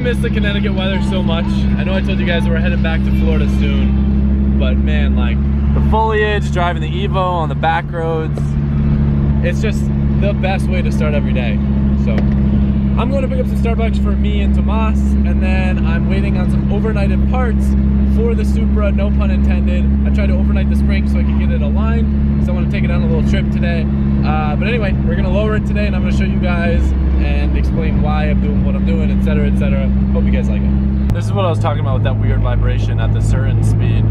gonna miss the Connecticut weather so much. I know I told you guys we're headed back to Florida soon, but man, like the foliage, driving the Evo on the back roads, it's just the best way to start every day. So I'm going to pick up some Starbucks for me and Tomas, and then I'm waiting on some overnighted parts for the Supra, no pun intended. I tried to overnight the spring so I can get it aligned, because I want to take it on a little trip today. But anyway, we're going to lower it today, and I'm going to show you guys and explain why I'm doing what I'm doing, etc, etc. Hope you guys like it. This is what I was talking about with that weird vibration at the certain speed.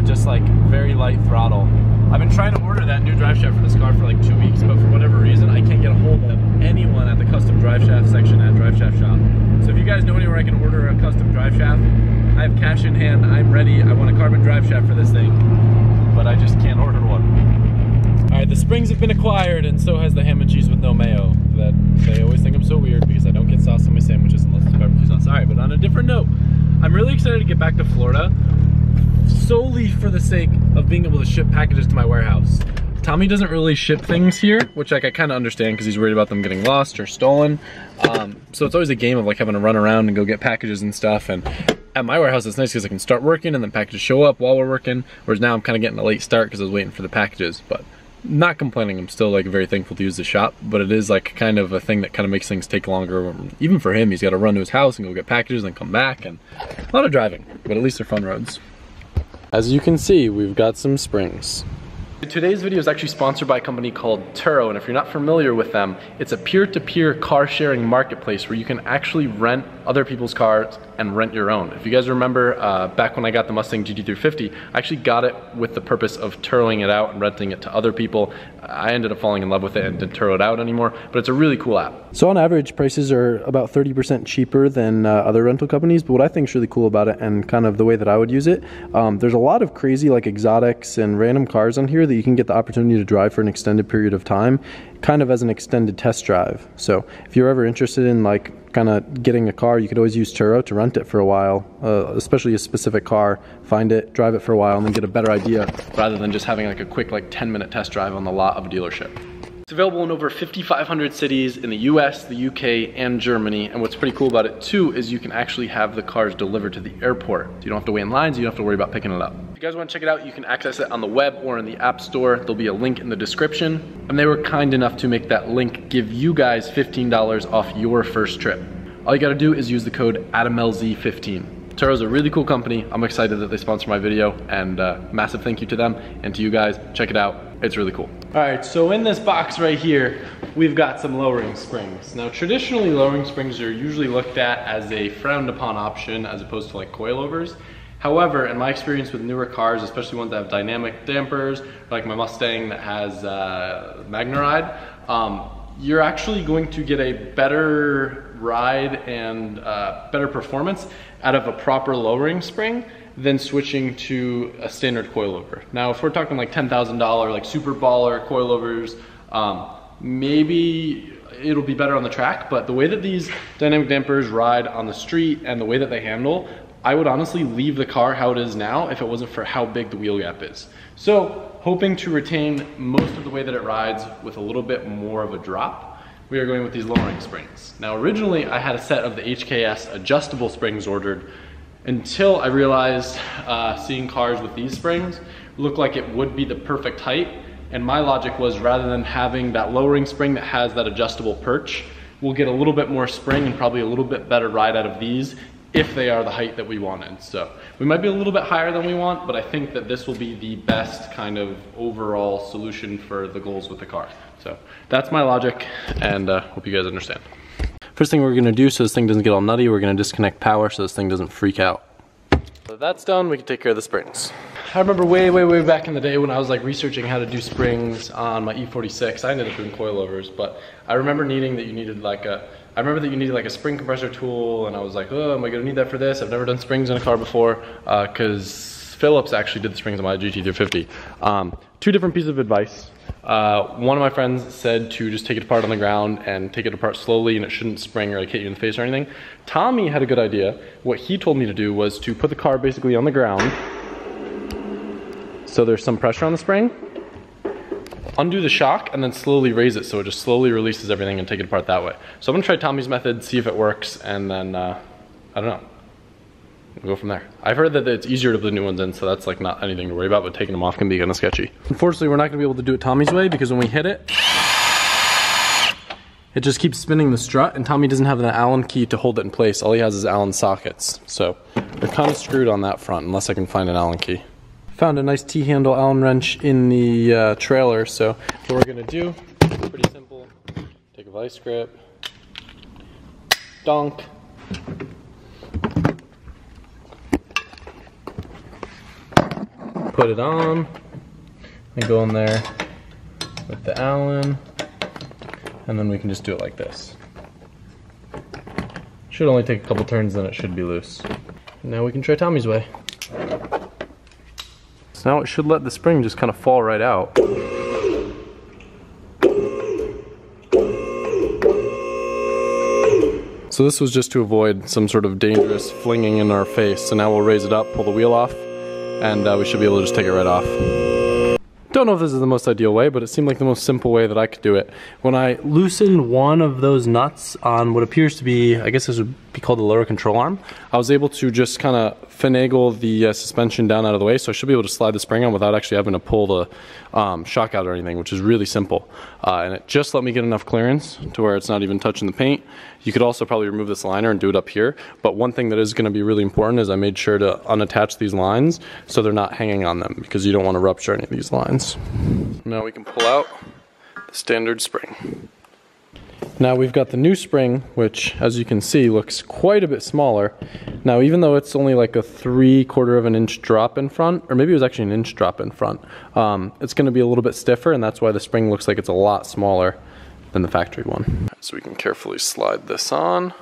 Just like very light throttle. I've been trying to order that new drive shaft for this car for like 2 weeks, but for whatever reason I can't get a hold of anyone at the custom drive shaft section at Drive Shaft Shop. So if you guys know anywhere I can order a custom drive shaft, I have cash in hand, I'm ready. I want a carbon drive shaft for this thing, but I just can't order one. Alright, the springs have been acquired, and so has the ham and cheese with no mayo. That they always think I'm so weird because I don't get sauce on my sandwiches unless it's barbecue sauce. Alright, but on a different note, I'm really excited to get back to Florida, solely for the sake of being able to ship packages to my warehouse. Tommy doesn't really ship things here, which like I kind of understand because he's worried about them getting lost or stolen. So it's always a game of like having to run around and go get packages and stuff. And at my warehouse, it's nice because I can start working and then packages show up while we're working. Whereas now I'm kind of getting a late start because I was waiting for the packages. But not complaining, I'm still like very thankful to use the shop. But it is like kind of a thing that kind of makes things take longer. Even for him, he's got to run to his house and go get packages and then come back, and a lot of driving. But at least they're fun roads. As you can see, we've got some springs. Today's video is actually sponsored by a company called Turo, and if you're not familiar with them, it's a peer-to-peer car sharing marketplace where you can actually rent other people's cars and rent your own. If you guys remember, back when I got the Mustang GT350, I actually got it with the purpose of Turoing it out and renting it to other people. I ended up falling in love with it and didn't Turo it out anymore, but it's a really cool app. So on average, prices are about 30% cheaper than other rental companies, but what I think is really cool about it and kind of the way that I would use it, there's a lot of crazy like exotics and random cars on here that you can get the opportunity to drive for an extended period of time, kind of as an extended test drive. So if you're ever interested in like kind of getting a car, you could always use Turo to rent it for a while, especially a specific car, find it, drive it for a while, and then get a better idea rather than just having like a quick like 10-minute test drive on the lot of a dealership. It's available in over 5,500 cities in the US, the UK, and Germany. And what's pretty cool about it too is you can actually have the cars delivered to the airport. So you don't have to wait in lines, you don't have to worry about picking it up. If you guys want to check it out, you can access it on the web or in the App Store. There'll be a link in the description. And they were kind enough to make that link give you guys $15 off your first trip. All you gotta do is use the code AdamLZ15. Turo's a really cool company. I'm excited that they sponsor my video, and massive thank you to them and to you guys. Check it out, it's really cool. All right, so in this box right here, we've got some lowering springs. Now traditionally, lowering springs are usually looked at as a frowned upon option as opposed to like coilovers. However, in my experience with newer cars, especially ones that have dynamic dampers, like my Mustang that has Magnaride, you're actually going to get a better ride and better performance out of a proper lowering spring than switching to a standard coilover. Now, if we're talking like $10,000 like super baller coilovers, maybe it'll be better on the track, but the way that these dynamic dampers ride on the street and the way that they handle, I would honestly leave the car how it is now if it wasn't for how big the wheel gap is. So, hoping to retain most of the way that it rides with a little bit more of a drop, we are going with these lowering springs. Now originally I had a set of the HKS adjustable springs ordered until I realized seeing cars with these springs looked like it would be the perfect height, and my logic was rather than having that lowering spring that has that adjustable perch, we'll get a little bit more spring and probably a little bit better ride out of these if they are the height that we wanted. So we might be a little bit higher than we want, but I think that this will be the best kind of overall solution for the goals with the car. So that's my logic, and hope you guys understand. First thing we're gonna do so this thing doesn't get all nutty, we're gonna disconnect power so this thing doesn't freak out. So that's done, we can take care of the springs. I remember way back in the day when I was like researching how to do springs on my E46. I ended up doing coilovers, but I remember needing that you needed like a spring compressor tool, and I was like, oh, am I gonna need that for this? I've never done springs in a car before, because Phillips actually did the springs on my GT350. Two different pieces of advice. One of my friends said to just take it apart on the ground and take it apart slowly, and it shouldn't spring or like hit you in the face or anything. Tommy had a good idea. What he told me to do was to put the car basically on the ground, so there's some pressure on the spring, undo the shock, and then slowly raise it so it just slowly releases everything and take it apart that way. So I'm gonna try Tommy's method, see if it works, and then I don't know. We'll go from there. I've heard that it's easier to put the new ones in, so that's like not anything to worry about, but taking them off can be kind of sketchy. Unfortunately, we're not gonna be able to do it Tommy's way because when we hit it, it just keeps spinning the strut, and Tommy doesn't have an Allen key to hold it in place. All he has is Allen sockets. So we're kind of screwed on that front unless I can find an Allen key. Found a nice T-handle Allen wrench in the trailer, so what we're gonna do, pretty simple. Take a vice grip, donk. Put it on, and go in there with the Allen, and then we can just do it like this. Should only take a couple turns, then it should be loose. And now we can try Tommy's way. So now it should let the spring just kind of fall right out. So this was just to avoid some sort of dangerous flinging in our face. So now we'll raise it up, pull the wheel off, and we should be able to just take it right off. Don't know if this is the most ideal way, but it seemed like the most simple way that I could do it. When I loosened one of those nuts on what appears to be, I guess this would be called the lower control arm, I was able to just kind of finagle the suspension down out of the way, so I should be able to slide the spring on without actually having to pull the shock out or anything, which is really simple. And it just let me get enough clearance to where it's not even touching the paint. You could also probably remove this liner and do it up here, but one thing that is going to be really important is I made sure to unattach these lines so they're not hanging on them, because you don't want to rupture any of these lines. Now we can pull out the standard spring. Now we've got the new spring, which as you can see looks quite a bit smaller. Now even though it's only like a 3/4 of an inch drop in front, or maybe it was actually an inch drop in front, it's going to be a little bit stiffer, and that's why the spring looks like it's a lot smaller than the factory one. So we can carefully slide this on.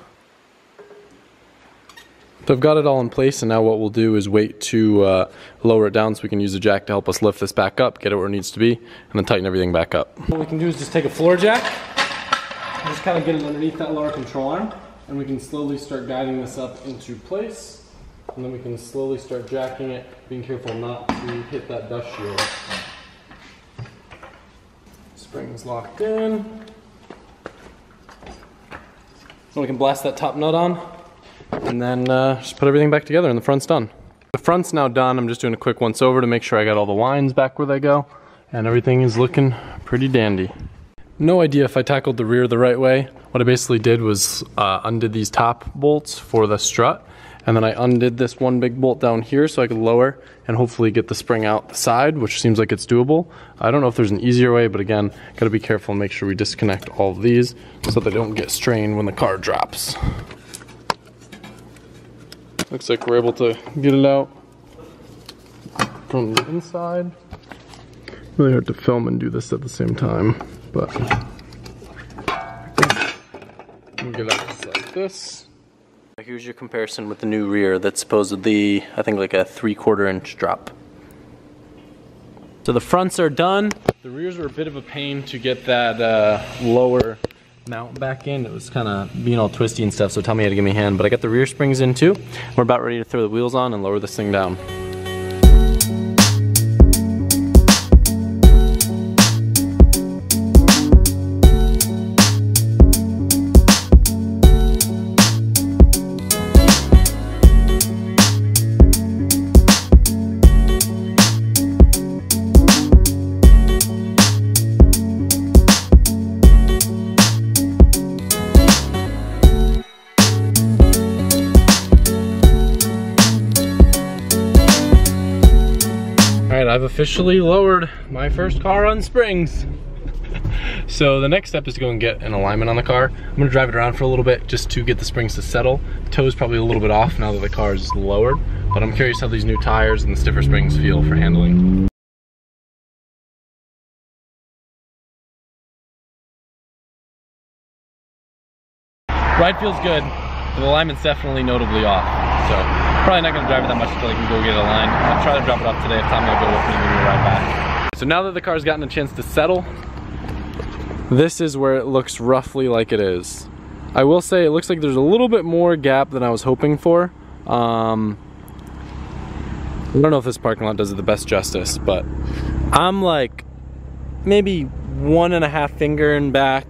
So I've got it all in place, and now what we'll do is wait to lower it down so we can use the jack to help us lift this back up, get it where it needs to be, and then tighten everything back up. What we can do is just take a floor jack, just kind of get it underneath that lower control arm, and we can slowly start guiding this up into place, and then we can slowly start jacking it, being careful not to hit that dust shield. Spring's locked in. So we can blast that top nut on, and then just put everything back together, and the front's done. The front's now done. I'm just doing a quick once over to make sure I got all the lines back where they go, and everything is looking pretty dandy. No idea if I tackled the rear the right way. What I basically did was undid these top bolts for the strut, and then I undid this one big bolt down here so I could lower and hopefully get the spring out the side, which seems like it's doable. I don't know if there's an easier way, but again, gotta be careful and make sure we disconnect all of these so they don't get strained when the car drops. Looks like we're able to get it out from the inside. Really hard to film and do this at the same time, but we'll get out just like this. Here's your comparison with the new rear that's supposedly, I think, like a 3/4 inch drop. So the fronts are done. The rears were a bit of a pain to get that lower mount back in. It was kind of being all twisty and stuff, so Tommy had to give me a hand, but I got the rear springs in too. We're about ready to throw the wheels on and lower this thing down. I've officially lowered my first car on springs. So the next step is to go and get an alignment on the car. I'm gonna drive it around for a little bit just to get the springs to settle. Toe's probably a little bit off now that the car is lowered, but I'm curious how these new tires and the stiffer springs feel for handling. Ride feels good, but the alignment's definitely notably off. So probably not gonna drive it that much until I can go get a line. I'll try to drop it off today if Tommy will go with me and give me a ride back. So now that the car's gotten a chance to settle, this is where it looks roughly like it is. I will say it looks like there's a little bit more gap than I was hoping for. I don't know if this parking lot does it the best justice, but I'm like maybe 1.5 finger in back,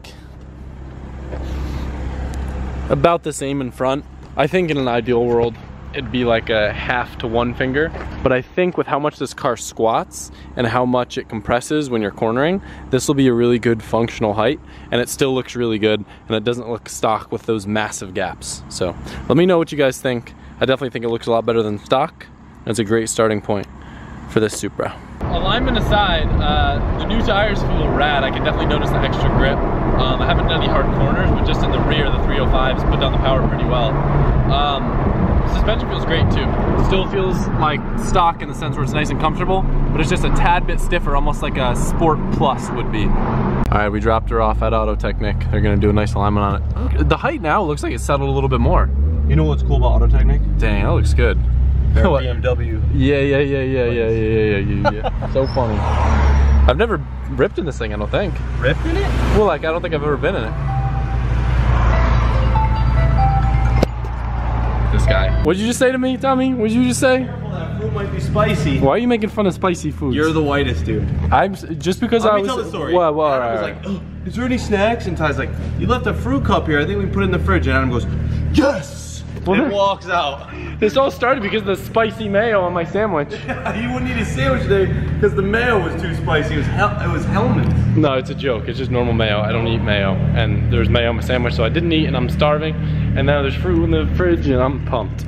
about the same in front. I think in an ideal world, it'd be like a 1/2 to 1 finger. But I think with how much this car squats and how much it compresses when you're cornering, this will be a really good functional height, and it still looks really good, and it doesn't look stock with those massive gaps. So let me know what you guys think. I definitely think it looks a lot better than stock. It's a great starting point for this Supra. Alignment aside, the new tires feel rad. I can definitely notice the extra grip. I haven't done any hard corners, but just in the rear, the 305s put down the power pretty well. Suspension feels great too. Still feels like stock in the sense where it's nice and comfortable, but it's just a tad bit stiffer, almost like a Sport Plus would be. All right, we dropped her off at Auto Technic. They're gonna do a nice alignment on it. The height now looks like it's settled a little bit more. You know what's cool about Auto Technic? Dang, that looks good. BMW. Yeah. So funny. I've never ripped in this thing, I don't think. Ripped in it? Well, like, I don't think I've ever been in it. This guy. What'd you just say to me, Tommy? What'd you just say? Careful, that food might be spicy. Why are you making fun of spicy foods? You're the whitest dude. I'm just because Let I me was. tell the story. What? I was like, oh, is there any snacks? And Ty's like, you left a fruit cup here. I think we can put it in the fridge. And Adam goes, yes. Well, and walks out. This all started because of the spicy mayo on my sandwich. You wouldn't eat a sandwich today because the mayo was too spicy. It was Hellman's. No, it's a joke. It's just normal mayo. I don't eat mayo. And there's mayo on my sandwich, so I didn't eat, and I'm starving. And now there's fruit in the fridge, and I'm pumped.